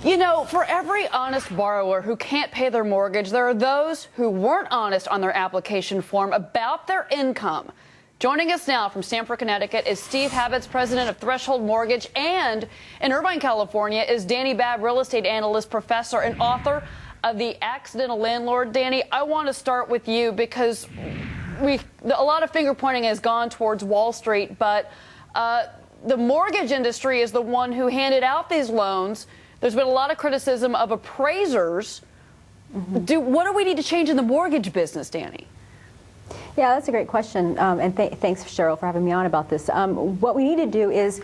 You know, for every honest borrower who can't pay their mortgage, there are those who weren't honest on their application form about their income. Joining us now from Stamford, Connecticut is Steve Habits, president of Threshold Mortgage, and in Irvine, California is Dani Babb, real estate analyst, professor, and author of The Accidental Landlord. Dani, I want to start with you because a lot of finger pointing has gone towards Wall Street, but the mortgage industry is the one who handed out these loans. There's been a lot of criticism of appraisers. What do we need to change in the mortgage business, Dani? Yeah, that's a great question, and thanks, Cheryl, for having me on about this. What we need to do is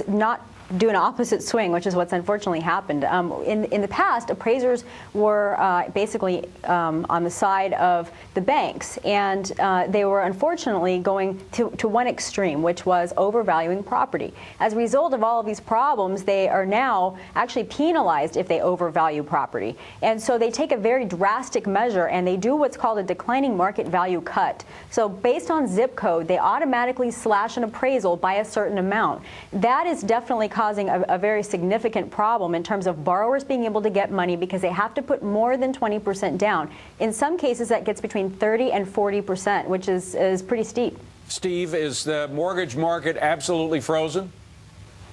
not do an opposite swing, which is what's unfortunately happened. In the past, appraisers were basically on the side of the banks, and they were unfortunately going to one extreme, which was overvaluing property. As a result of all of these problems, they are now actually penalized if they overvalue property. And so they take a very drastic measure, and they do what's called a declining market value cut. So based on zip code, they automatically slash an appraisal by a certain amount. That is definitely causing a very significant problem in terms of borrowers being able to get money because they have to put more than 20% down. In some cases, that gets between 30 and 40%, which is pretty steep. Steve, is the mortgage market absolutely frozen?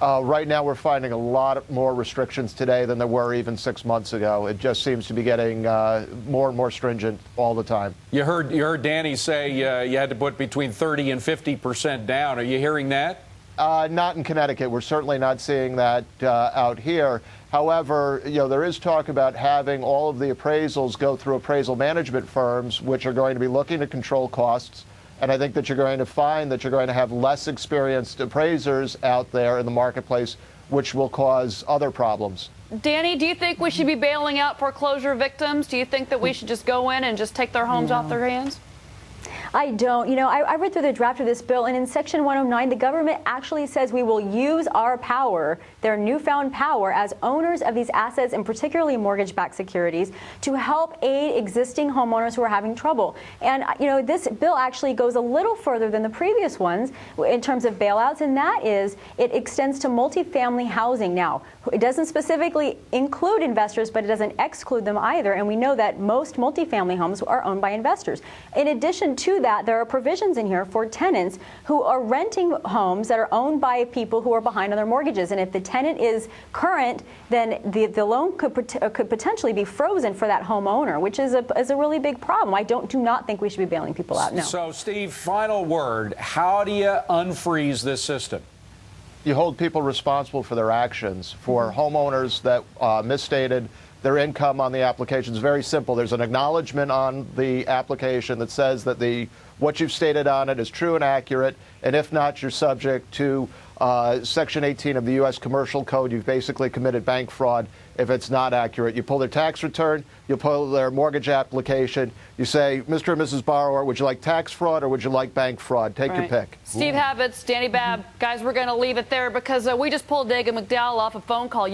Right now, we're finding a lot more restrictions today than there were even 6 months ago. It just seems to be getting more and more stringent all the time. You heard Dani say you had to put between 30 and 50% down. Are you hearing that? Not in Connecticut. We're certainly not seeing that out here. However, there is talk about having all of the appraisals go through appraisal management firms, which are going to be looking to control costs. And I think that you're going to find that you're going to have less experienced appraisers out there in the marketplace, which will cause other problems. Dani, do you think we should be bailing out foreclosure victims? Do you think that we should just go in and just take their homes off their hands? I don't. I read through the draft of this bill, and in Section 109, the government actually says we will use our power, their newfound power, as owners of these assets, and particularly mortgage-backed securities, to help aid existing homeowners who are having trouble. And, this bill actually goes a little further than the previous ones in terms of bailouts, and that is it extends to multifamily housing. Now, it doesn't specifically include investors, but it doesn't exclude them either, and we know that most multifamily homes are owned by investors. In addition to that, there are provisions in here for tenants who are renting homes that are owned by people who are behind on their mortgages. And if the tenant is current, then the loan could potentially be frozen for that homeowner, which is a really big problem. I do not think we should be bailing people out now. So, Steve, final word. How do you unfreeze this system? You hold people responsible for their actions. For homeowners that misstated their income on the application is very simple. There's an acknowledgement on the application that says that what you've stated on it is true and accurate, and if not, you're subject to Section 18 of the U.S. Commercial Code. You've basically committed bank fraud if it's not accurate. You pull their tax return, you pull their mortgage application, you say, Mr. and Mrs. Borrower, would you like tax fraud or would you like bank fraud? Take your pick. Steve Habits, Dani Babb. Guys, we're going to leave it there because we just pulled Dagan McDowell off a phone call.